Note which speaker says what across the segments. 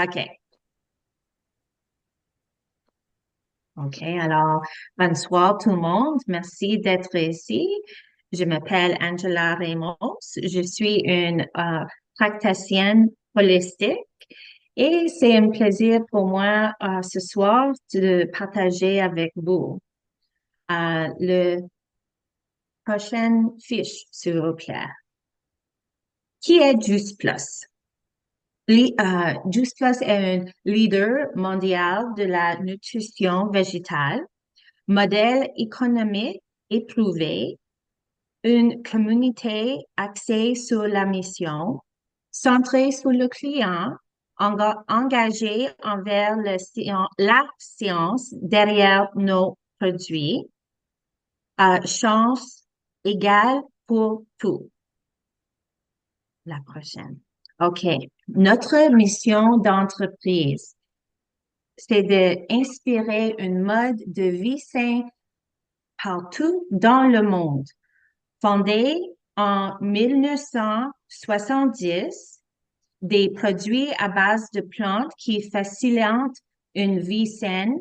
Speaker 1: OK. OK. Alors, bonsoir tout le monde. Merci d'être ici. Je m'appelle Angela Ramos. Je suis une praticienne holistique et c'est un plaisir pour moi ce soir de partager avec vous le prochaine fiche, s'il vous plaît. Qui est Juice Plus? Juice Plus est un leader mondial de la nutrition végétale, modèle économique éprouvé, une communauté axée sur la mission, centrée sur le client, engagée envers la science derrière nos produits, chance égale pour tout. La prochaine. OK. Notre mission d'entreprise, c'est d'inspirer une mode de vie saine partout dans le monde. Fondée en 1970, des produits à base de plantes qui facilitent une vie saine,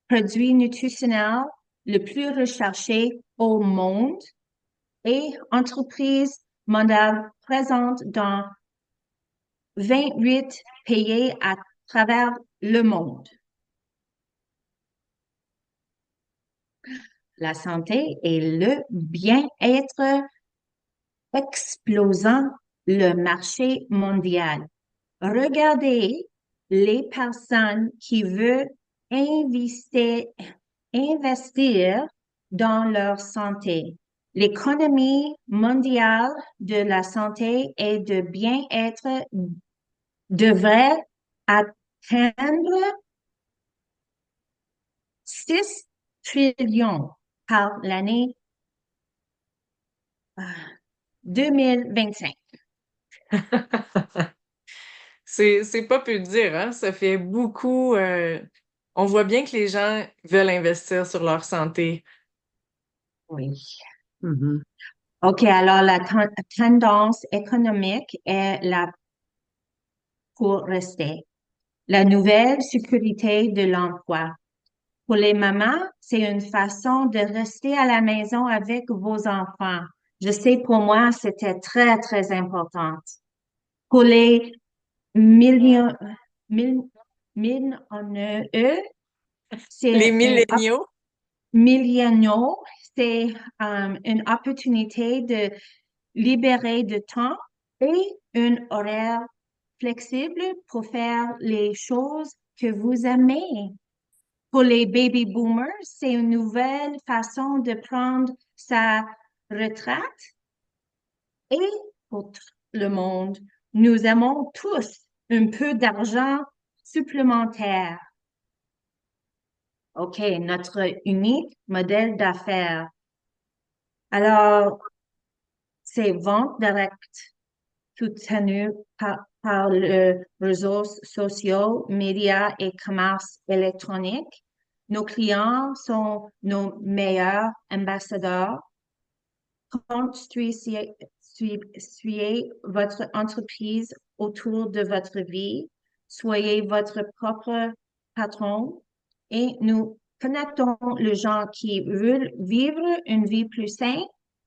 Speaker 1: produits nutritionnels le plus recherché au monde et entreprise mondiale présente dans 28 pays à travers le monde. La santé et le bien-être explosant le marché mondial. Regardez les personnes qui veulent investir, investir dans leur santé. L'économie mondiale de la santé et de bien-être devrait atteindre 6 trillions par l'année 2025.
Speaker 2: C'est pas peu dire, hein? Ça fait beaucoup. On voit bien que les gens veulent investir sur leur santé.
Speaker 1: Oui. Mhm. OK, alors la tendance économique est là pour rester. La nouvelle sécurité de l'emploi. Pour les mamans, c'est une façon de rester à la maison avec vos enfants. Je sais, pour moi, c'était très, très important. Pour les millions, mille, millionnaires,
Speaker 2: Les
Speaker 1: c'est
Speaker 2: milléniaux,
Speaker 1: milléniaux, c'est une opportunité de libérer du temps et un horaire flexible pour faire les choses que vous aimez. Pour les baby boomers, c'est une nouvelle façon de prendre sa retraite et pour tout le monde, nous aimons tous un peu d'argent supplémentaire. OK, notre unique modèle d'affaires. Alors, c'est vente directe soutenu par les réseaux sociaux, médias et commerce électronique. Nos clients sont nos meilleurs ambassadeurs. Construisez votre entreprise autour de votre vie. Soyez votre propre patron et nous connectons les gens qui veulent vivre une vie plus saine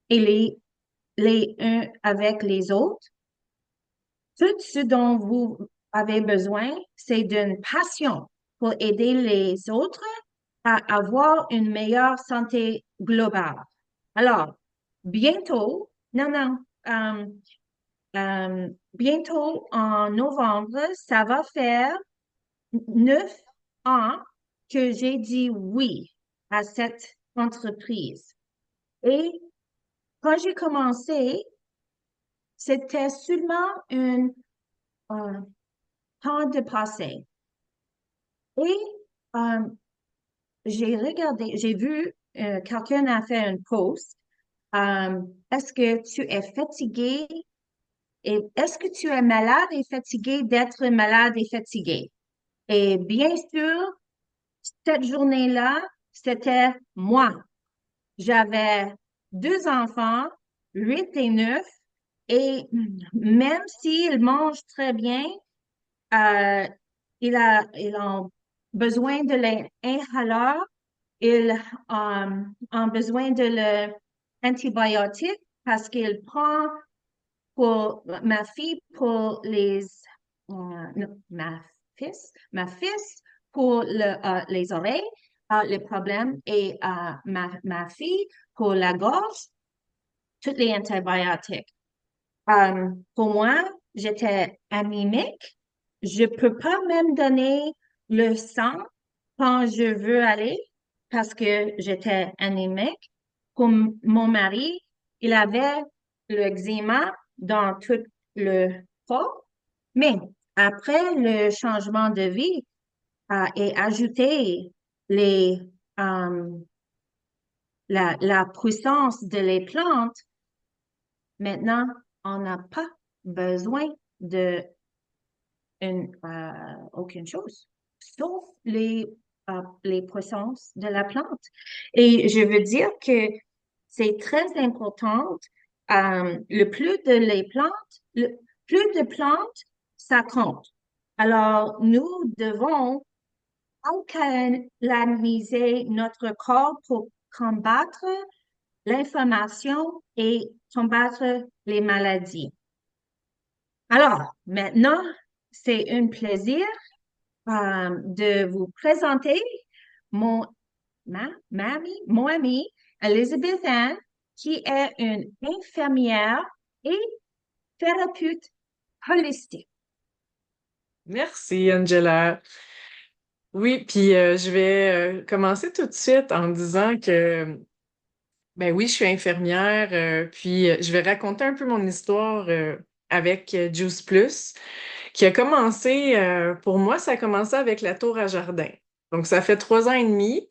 Speaker 1: et les uns avec les autres. Tout ce dont vous avez besoin, c'est d'une passion pour aider les autres à avoir une meilleure santé globale. Alors, bientôt, non, non, euh, bientôt en novembre, ça va faire 9 ans que j'ai dit oui à cette entreprise. Et quand j'ai commencé, c'était seulement un temps de passer. Et euh, j'ai regardé, j'ai vu quelqu'un a fait un post. Est-ce que tu es fatigué et est-ce que tu es malade et fatigué d'être malade et fatigué? Et bien sûr, cette journée-là, c'était moi. J'avais 2 enfants, 8 et 9, et même s'ils mangent très bien, euh, ils ont besoin de l'inhaleur, ils ont besoin de l'antibiotique parce qu'il prend pour ma fille pour non, ma fils pour les oreilles, le problème, et ma fille pour la gorge, toutes les antibiotiques. Pour moi, j'étais anémique. Je peux pas même donner le sang quand je veux aller parce que j'étais anémique. Pour mon mari, il avait le eczéma dans tout le corps. Mais après le changement de vie et ajouter les, euh, la puissance de les plantes, maintenant, on n'a pas besoin de aucune chose, sauf les puissances de la plante. Et je veux dire que c'est très important. Le plus de les plantes, le plus de plantes, ça compte. Alors, nous devons alcaliniser notre corps pour combattre l'inflammation et combattre les maladies. Alors, maintenant, c'est un plaisir de vous présenter mon, mon amie Elizabeth Ann, qui est une infirmière et thérapeute holistique.
Speaker 2: Merci, Angela. Oui, puis je vais commencer tout de suite en disant que, ben oui, je suis infirmière, puis je vais raconter un peu mon histoire avec Juice Plus, qui a commencé, pour moi, ça a commencé avec la tour à jardin. Donc, ça fait 3 ans et demi.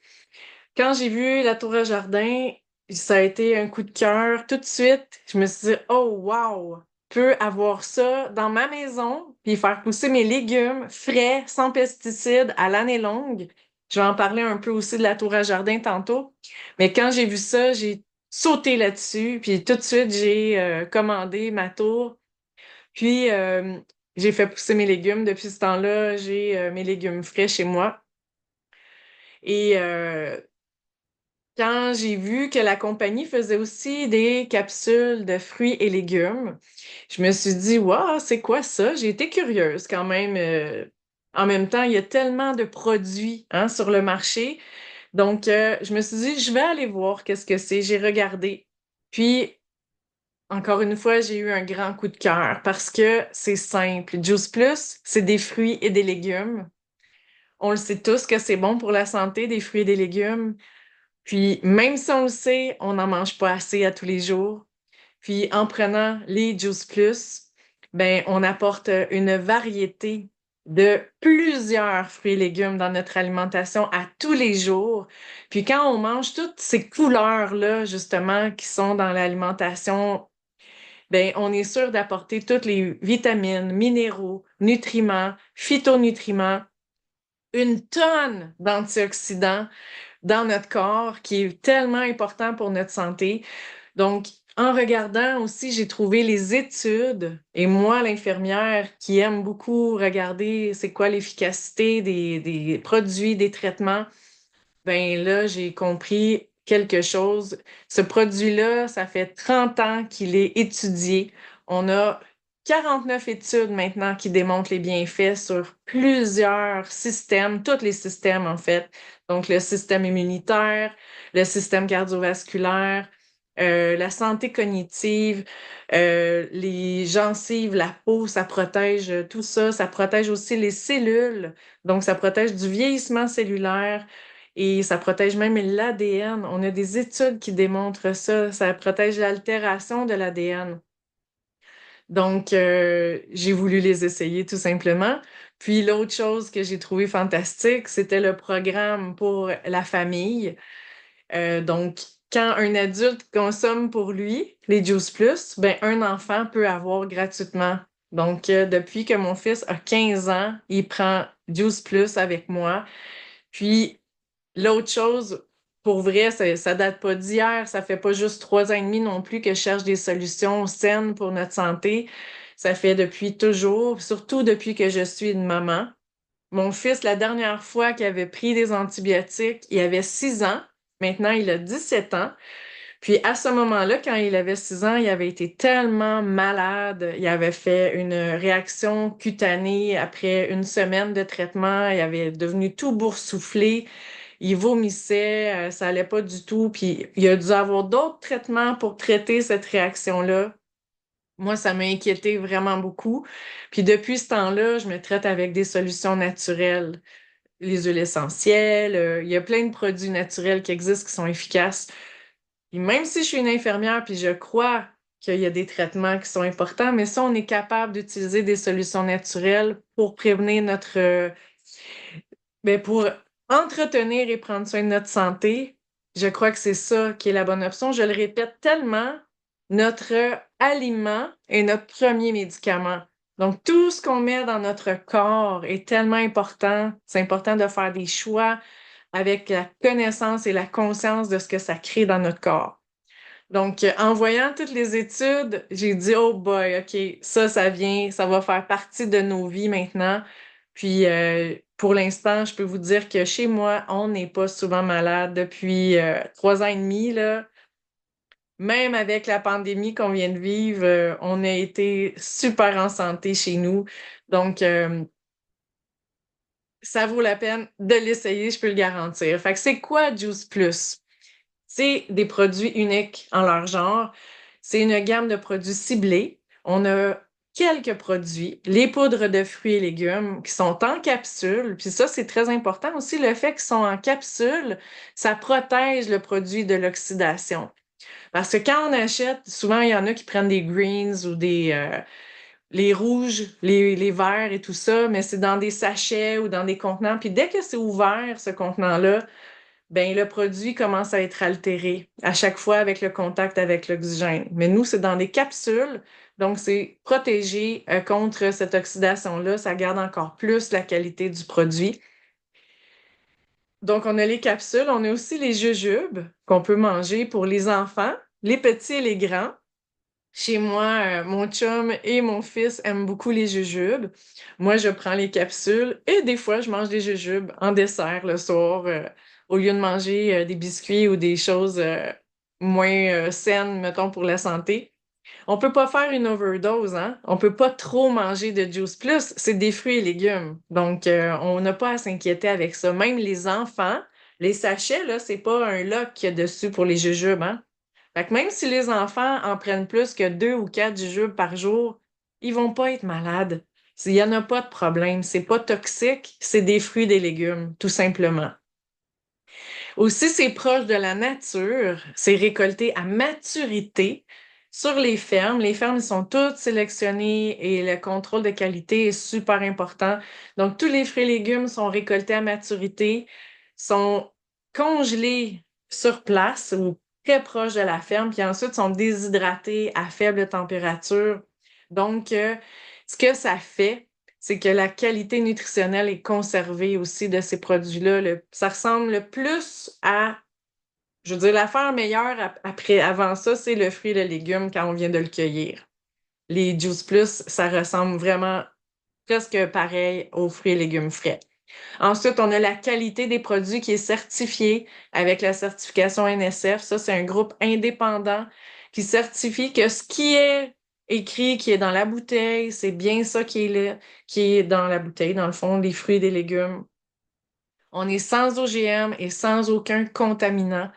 Speaker 2: Quand j'ai vu la tour à jardin, ça a été un coup de cœur. Tout de suite, je me suis dit, oh wow, je peux avoir ça dans ma maison, puis faire pousser mes légumes frais, sans pesticides, à l'année longue. Je vais en parler un peu aussi de la tour à jardin tantôt. Mais quand j'ai vu ça, j'ai sauté là-dessus, puis tout de suite, j'ai commandé ma tour. Puis, j'ai fait pousser mes légumes. Depuis ce temps-là, j'ai mes légumes frais chez moi. Et quand j'ai vu que la compagnie faisait aussi des capsules de fruits et légumes, je me suis dit, waouh, c'est quoi ça? J'ai été curieuse quand même. En même temps, il y a tellement de produits hein, sur le marché. Donc, je me suis dit, je vais aller voir qu'est-ce que c'est. J'ai regardé. Puis, encore une fois, j'ai eu un grand coup de cœur parce que c'est simple. Juice Plus, c'est des fruits et des légumes. On le sait tous que c'est bon pour la santé, des fruits et des légumes. Puis, même si on le sait, on n'en mange pas assez à tous les jours. Puis, en prenant les Juice Plus, ben, on apporte une variété de plusieurs fruits et légumes dans notre alimentation à tous les jours. Puis, quand on mange toutes ces couleurs-là, justement, qui sont dans l'alimentation, ben, on est sûr d'apporter toutes les vitamines, minéraux, nutriments, phytonutriments, une tonne d'antioxydants dans notre corps qui est tellement important pour notre santé. Donc, en regardant aussi, j'ai trouvé les études et moi, l'infirmière qui aime beaucoup regarder c'est quoi l'efficacité des produits, des traitements, ben là, j'ai compris quelque chose. Ce produit-là, ça fait 30 ans qu'il est étudié. On a 49 études maintenant qui démontrent les bienfaits sur plusieurs systèmes, tous les systèmes en fait. Donc le système immunitaire, le système cardiovasculaire, la santé cognitive, les gencives, la peau, ça protège tout ça. Ça protège aussi les cellules. Donc ça protège du vieillissement cellulaire. Et ça protège même l'ADN. On a des études qui démontrent ça. Ça protège l'altération de l'ADN. Donc, j'ai voulu les essayer tout simplement. Puis l'autre chose que j'ai trouvé fantastique, c'était le programme pour la famille. Donc, quand un adulte consomme pour lui les Juice Plus, ben un enfant peut avoir gratuitement. Donc, depuis que mon fils a 15 ans, il prend Juice Plus avec moi. Puis, l'autre chose, pour vrai, ça date pas d'hier, ça fait pas juste 3 ans et demi non plus que je cherche des solutions saines pour notre santé. Ça fait depuis toujours, surtout depuis que je suis une maman. Mon fils, la dernière fois qu'il avait pris des antibiotiques, il avait 6 ans. Maintenant, il a 17 ans. Puis à ce moment-là, quand il avait 6 ans, il avait été tellement malade. Il avait fait une réaction cutanée après une semaine de traitement. Il avait devenu tout boursouflé. Il vomissait, ça allait pas du tout. Puis il a dû avoir d'autres traitements pour traiter cette réaction-là. Moi, ça m'a inquiété vraiment beaucoup. Puis depuis ce temps-là, je me traite avec des solutions naturelles. Les huiles essentielles, il y a plein de produits naturels qui existent qui sont efficaces. Et même si je suis une infirmière, puis je crois qu'il y a des traitements qui sont importants, mais si on est capable d'utiliser des solutions naturelles pour prévenir pour entretenir et prendre soin de notre santé, je crois que c'est ça qui est la bonne option. Je le répète tellement, notre aliment est notre premier médicament. Donc, tout ce qu'on met dans notre corps est tellement important. C'est important de faire des choix avec la connaissance et la conscience de ce que ça crée dans notre corps. Donc, en voyant toutes les études, j'ai dit, oh boy, OK, ça vient, ça va faire partie de nos vies maintenant. Puis, pour l'instant, je peux vous dire que chez moi, on n'est pas souvent malade depuis 3 ans et demi, là. Même avec la pandémie qu'on vient de vivre, on a été super en santé chez nous. Donc, ça vaut la peine de l'essayer, je peux le garantir. Fait que c'est quoi Juice Plus? C'est des produits uniques en leur genre. C'est une gamme de produits ciblés. On a quelques produits, les poudres de fruits et légumes qui sont en capsule. Puis ça, c'est très important aussi. Le fait qu'ils sont en capsule, ça protège le produit de l'oxydation. Parce que quand on achète, souvent, il y en a qui prennent des greens ou les rouges, les verts et tout ça, mais c'est dans des sachets ou dans des contenants. Puis dès que c'est ouvert, ce contenant-là, ben le produit commence à être altéré à chaque fois avec le contact avec l'oxygène. Mais nous, c'est dans des capsules, donc c'est protégé contre cette oxydation-là. Ça garde encore plus la qualité du produit. Donc, on a les capsules, on a aussi les jujubes qu'on peut manger pour les enfants, les petits et les grands. Chez moi, mon chum et mon fils aiment beaucoup les jujubes. Moi, je prends les capsules et des fois, je mange des jujubes en dessert le soir, au lieu de manger des biscuits ou des choses moins saines, mettons, pour la santé. On peut pas faire une overdose, hein? On peut pas trop manger de Juice Plus. C'est des fruits et légumes. Donc, on n'a pas à s'inquiéter avec ça. Même les enfants, les sachets, là, c'est pas un lock qu'il y a dessus pour les jujubes, hein? Fait que même si les enfants en prennent plus que 2 ou 4 jujubes par jour, ils vont pas être malades. Il y en a pas de problème. C'est pas toxique. C'est des fruits et des légumes, tout simplement. Aussi, c'est proche de la nature. C'est récolté à maturité sur les fermes. Les fermes, ils sont toutes sélectionnées et le contrôle de qualité est super important. Donc, tous les fruits et légumes sont récoltés à maturité, sont congelés sur place ou très proche de la ferme, puis ensuite sont déshydratés à faible température. Donc, ce que ça fait, c'est que la qualité nutritionnelle est conservée aussi de ces produits-là. Ça ressemble le plus à, je veux dire, l'affaire meilleure après, avant ça, c'est le fruit et le légume quand on vient de le cueillir. Les Juice Plus, ça ressemble vraiment presque pareil aux fruits et légumes frais. Ensuite, on a la qualité des produits qui est certifiée avec la certification NSF. Ça, c'est un groupe indépendant qui certifie que ce qui est écrit, qui est dans la bouteille, c'est bien ça qui est dans la bouteille, dans le fond, des fruits et des légumes. On est sans OGM et sans aucun contaminant.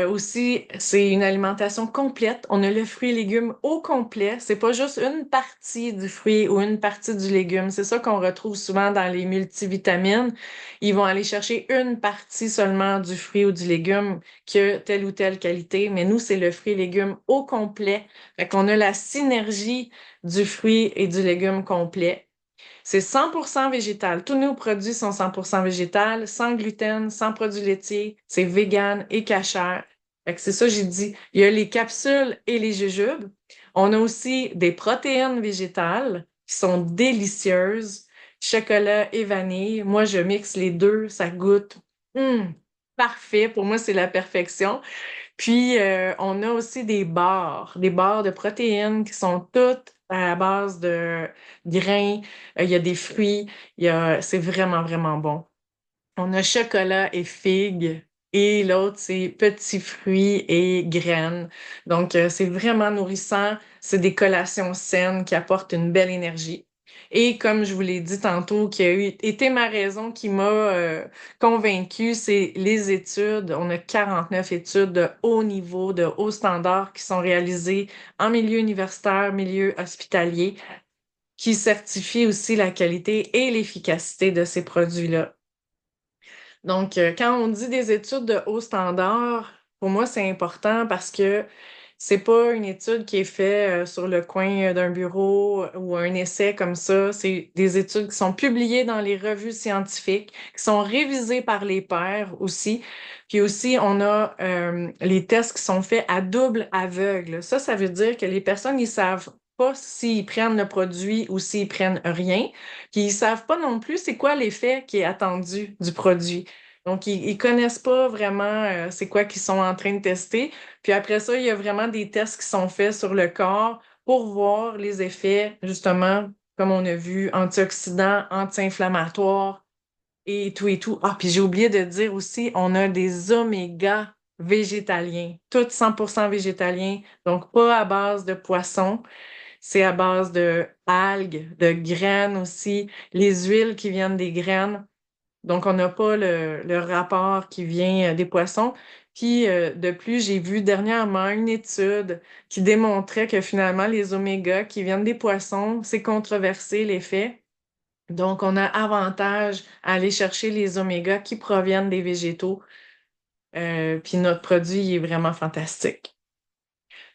Speaker 2: Aussi, c'est une alimentation complète. On a le fruit et légumes au complet. C'est pas juste une partie du fruit ou une partie du légume. C'est ça qu'on retrouve souvent dans les multivitamines. Ils vont aller chercher une partie seulement du fruit ou du légume qui a telle ou telle qualité. Mais nous, c'est le fruit et légume au complet. Fait qu'on a la synergie du fruit et du légume complet. C'est 100% végétal. Tous nos produits sont 100% végétal, sans gluten, sans produits laitiers. C'est vegan et cachère. Fait que c'est ça, j'ai dit. Il y a les capsules et les jujubes. On a aussi des protéines végétales qui sont délicieuses. Chocolat et vanille. Moi, je mixe les deux. Ça goûte parfait. Pour moi, c'est la perfection. Puis, on a aussi des barres de protéines qui sont toutes à base de grains, il y a des fruits, c'est vraiment, vraiment bon. On a chocolat et figues. Et l'autre, c'est petits fruits et graines. Donc, c'est vraiment nourrissant. C'est des collations saines qui apportent une belle énergie. Et comme je vous l'ai dit tantôt, qui a été ma raison qui m'a convaincue, c'est les études. On a 49 études de haut niveau, de haut standard qui sont réalisées en milieu universitaire, milieu hospitalier, qui certifient aussi la qualité et l'efficacité de ces produits-là. Donc, quand on dit des études de haut standard, pour moi, c'est important parce que c'est pas une étude qui est faite sur le coin d'un bureau ou un essai comme ça. C'est des études qui sont publiées dans les revues scientifiques, qui sont révisées par les pairs aussi. Puis aussi, on a les tests qui sont faits à double aveugle. Ça veut dire que les personnes, ils savent pas s'ils prennent le produit ou s'ils prennent rien. Puis ils savent pas non plus c'est quoi l'effet qui est attendu du produit. Donc, ils connaissent pas vraiment c'est quoi qu'ils sont en train de tester. Puis après ça, il y a vraiment des tests qui sont faits sur le corps pour voir les effets, justement, comme on a vu, antioxydants, anti-inflammatoires et tout et tout. Ah, puis j'ai oublié de dire aussi, on a des oméga végétaliens, tous 100% végétaliens, donc pas à base de poisson. C'est à base de algues, de graines aussi, les huiles qui viennent des graines. Donc, on n'a pas le rapport qui vient des poissons. Puis, de plus, j'ai vu dernièrement une étude qui démontrait que finalement, les omégas qui viennent des poissons, c'est controversé l'effet. Donc, on a avantage à aller chercher les omégas qui proviennent des végétaux. Puis, notre produit il est vraiment fantastique.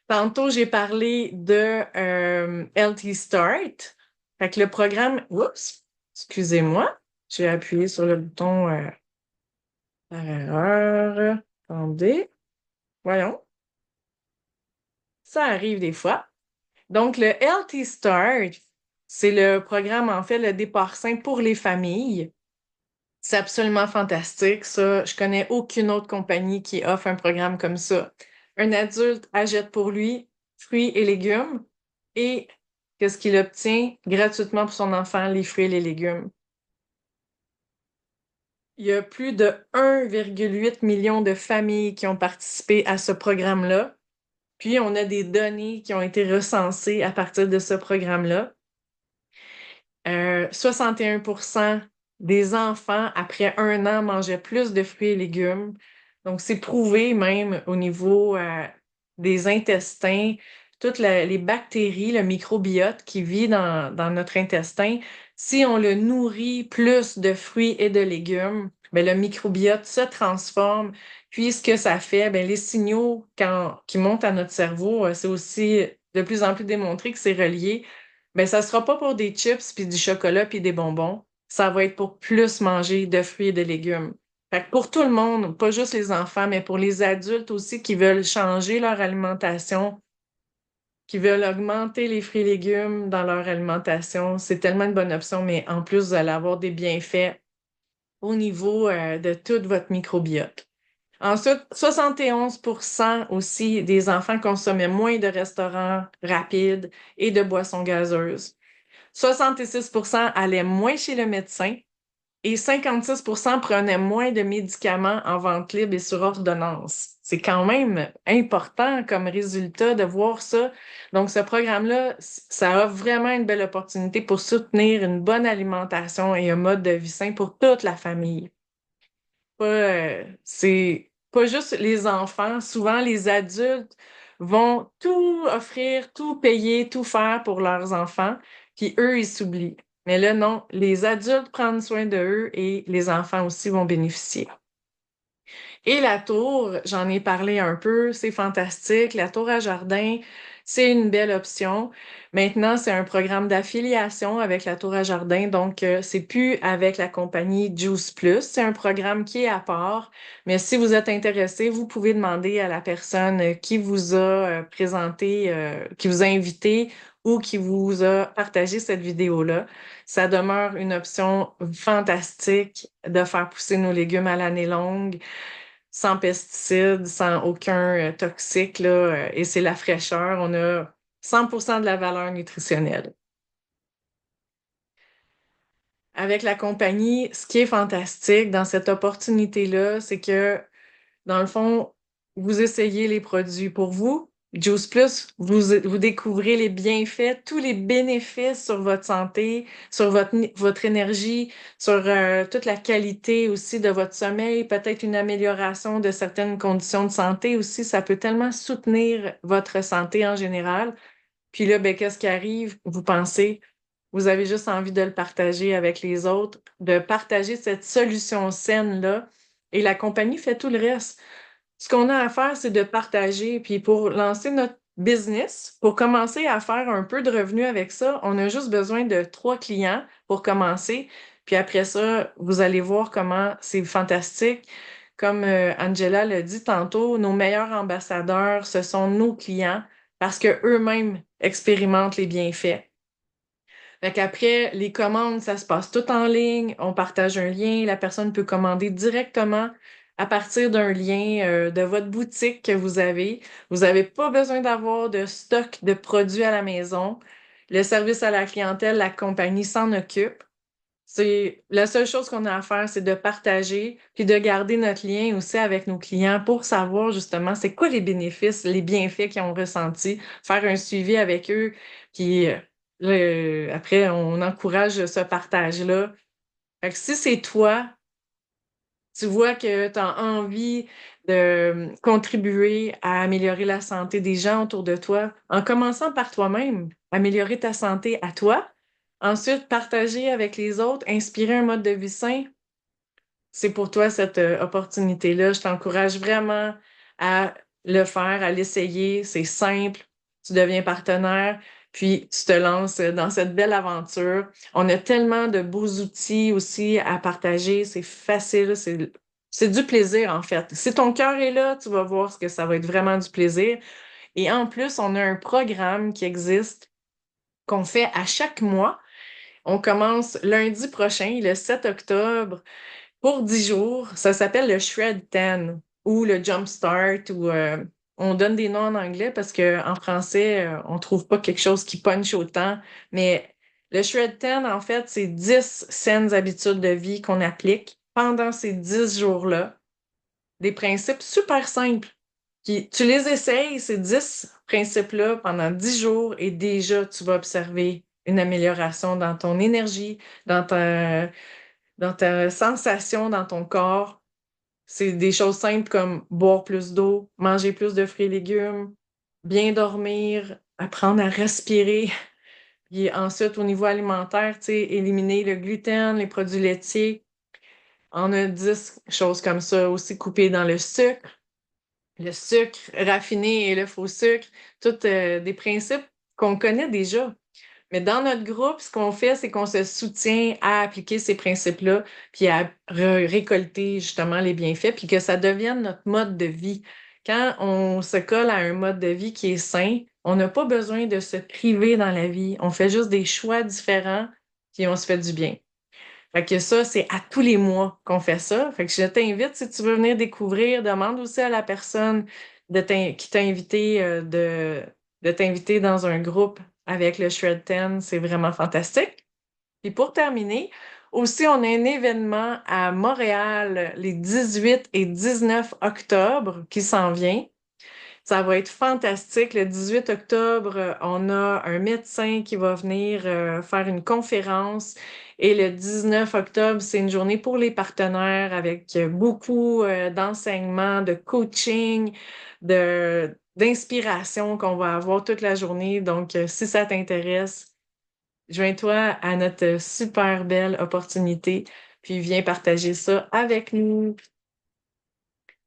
Speaker 2: Tantôt, j'ai parlé de Healthy Start. Fait que le programme, oups, excusez-moi, j'ai appuyé sur le bouton par erreur. Attendez, voyons, ça arrive des fois. Donc, le Healthy Start, c'est le programme, en fait, le départ sain pour les familles. C'est absolument fantastique, ça. Je connais aucune autre compagnie qui offre un programme comme ça. Un adulte achète pour lui fruits et légumes et qu'est-ce qu'il obtient gratuitement pour son enfant, les fruits et les légumes. Il y a plus de 1,8 million de familles qui ont participé à ce programme-là. Puis, on a des données qui ont été recensées à partir de ce programme-là. 61% des enfants, après 1 an, mangeaient plus de fruits et légumes. Donc, c'est prouvé même au niveau des intestins, toutes les bactéries, le microbiote qui vit dans notre intestin. Si on le nourrit plus de fruits et de légumes, ben, le microbiote se transforme. Puis, ce que ça fait, ben, les signaux qui montent à notre cerveau, c'est aussi de plus en plus démontré que c'est relié. Ben, ça sera pas pour des chips, puis du chocolat, puis des bonbons. Ça va être pour plus manger de fruits et de légumes. Fait que pour tout le monde, pas juste les enfants, mais pour les adultes aussi qui veulent changer leur alimentation, qui veulent augmenter les fruits et légumes dans leur alimentation, c'est tellement une bonne option, mais en plus, vous allez avoir des bienfaits au niveau de tout votre microbiote. Ensuite, 71% aussi des enfants consommaient moins de restaurants rapides et de boissons gazeuses. 66% allaient moins chez le médecin et 56% prenaient moins de médicaments en vente libre et sur ordonnance. C'est quand même important comme résultat de voir ça. Donc, ce programme-là, ça offre vraiment une belle opportunité pour soutenir une bonne alimentation et un mode de vie sain pour toute la famille. C'est pas juste les enfants, souvent les adultes vont tout offrir, tout payer, tout faire pour leurs enfants, puis eux, ils s'oublient. Mais là, non, les adultes prennent soin de eux et les enfants aussi vont bénéficier. Et la tour, j'en ai parlé un peu, c'est fantastique. La tour à jardin, c'est une belle option. Maintenant, c'est un programme d'affiliation avec la tour à jardin, donc c'est plus avec la compagnie Juice Plus. C'est un programme qui est à part. Mais si vous êtes intéressé, vous pouvez demander à la personne qui vous a présenté, qui vous a invité ou qui vous a partagé cette vidéo-là. Ça demeure une option fantastique de faire pousser nos légumes à l'année longue sans pesticides, sans aucun toxique, là, et c'est la fraîcheur. On a 100% de la valeur nutritionnelle. Avec la compagnie, ce qui est fantastique dans cette opportunité-là, c'est que, dans le fond, vous essayez les produits pour vous. Juice Plus, vous découvrez les bienfaits, tous les bénéfices sur votre santé, sur votre énergie, sur toute la qualité aussi de votre sommeil, peut-être une amélioration de certaines conditions de santé aussi. Ça peut tellement soutenir votre santé en général. Puis là, ben, qu'est-ce qui arrive? Vous pensez, vous avez juste envie de le partager avec les autres, de partager cette solution saine-là, et la compagnie fait tout le reste. Ce qu'on a à faire, c'est de partager. Puis pour lancer notre business, pour commencer à faire un peu de revenus avec ça, on a juste besoin de 3 clients pour commencer. Puis après ça, vous allez voir comment c'est fantastique. Comme Angela l'a dit tantôt, nos meilleurs ambassadeurs, ce sont nos clients parce que eux-mêmes expérimentent les bienfaits. Fait qu'après, les commandes, ça se passe tout en ligne. On partage un lien. La personne peut commander directement à partir d'un lien de votre boutique que vous avez. Vous n'avez pas besoin d'avoir de stock de produits à la maison. Le service à la clientèle, la compagnie s'en occupe. C'est la seule chose qu'on a à faire, c'est de partager puis de garder notre lien aussi avec nos clients pour savoir justement c'est quoi les bénéfices, les bienfaits qu'ils ont ressentis, faire un suivi avec eux, puis après on encourage ce partage-là. Fait que si c'est toi, tu vois que tu as envie de contribuer à améliorer la santé des gens autour de toi, en commençant par toi-même, améliorer ta santé à toi. Ensuite, partager avec les autres, inspirer un mode de vie sain, c'est pour toi cette opportunité-là. Je t'encourage vraiment à le faire, à l'essayer. C'est simple. Tu deviens partenaire, puis tu te lances dans cette belle aventure. On a tellement de beaux outils aussi à partager. C'est facile, c'est du plaisir en fait. Si ton cœur est là, tu vas voir ce que ça va être vraiment du plaisir. Et en plus, on a un programme qui existe qu'on fait à chaque mois. On commence lundi prochain, le 7 octobre, pour 10 jours. Ça s'appelle le Shred 10 ou le Jump Start ou on donne des noms en anglais parce qu'en français, on trouve pas quelque chose qui punch autant. Mais le Shred 10, en fait, c'est 10 saines habitudes de vie qu'on applique pendant ces 10 jours-là. Des principes super simples. Puis tu les essayes, ces 10 principes-là, pendant 10 jours et déjà, tu vas observer une amélioration dans ton énergie, dans ta sensation dans ton corps. C'est des choses simples comme boire plus d'eau, manger plus de fruits et légumes, bien dormir, apprendre à respirer. Puis ensuite, au niveau alimentaire, tu sais, éliminer le gluten, les produits laitiers. On a 10 choses comme ça. Aussi couper dans le sucre raffiné et le faux sucre. Tous des principes qu'on connaît déjà. Mais dans notre groupe, ce qu'on fait, c'est qu'on se soutient à appliquer ces principes-là, puis à récolter justement les bienfaits, puis que ça devienne notre mode de vie. Quand on se colle à un mode de vie qui est sain, on n'a pas besoin de se priver dans la vie. On fait juste des choix différents, puis on se fait du bien. Fait que ça, c'est à tous les mois qu'on fait ça. Fait que je t'invite, si tu veux venir découvrir, demande aussi à la personne qui t'a invité de t'inviter dans un groupe avec le Shred 10. C'est vraiment fantastique. Puis pour terminer, aussi, on a un événement à Montréal les 18 et 19 octobre qui s'en vient. Ça va être fantastique. Le 18 octobre, on a un médecin qui va venir faire une conférence. Et le 19 octobre, c'est une journée pour les partenaires avec beaucoup d'enseignements, de coaching, d'inspiration qu'on va avoir toute la journée. Donc, si ça t'intéresse, joins-toi à notre super belle opportunité, puis viens partager ça avec nous.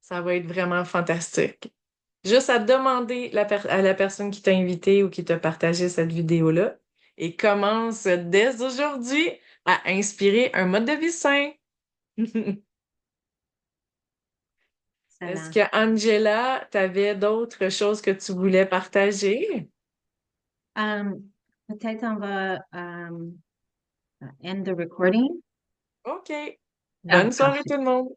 Speaker 2: Ça va être vraiment fantastique. Juste à demander à la personne qui t'a invité ou qui t'a partagé cette vidéo-là et commence dès aujourd'hui à inspirer un mode de vie sain. Est-ce
Speaker 1: Excellent.
Speaker 2: que Angela, t'avais d'autres choses que tu voulais partager?
Speaker 1: Peut-être on va end the recording.
Speaker 2: OK.
Speaker 1: Ah,
Speaker 2: Bonne soirée
Speaker 1: parfait.
Speaker 2: tout le monde.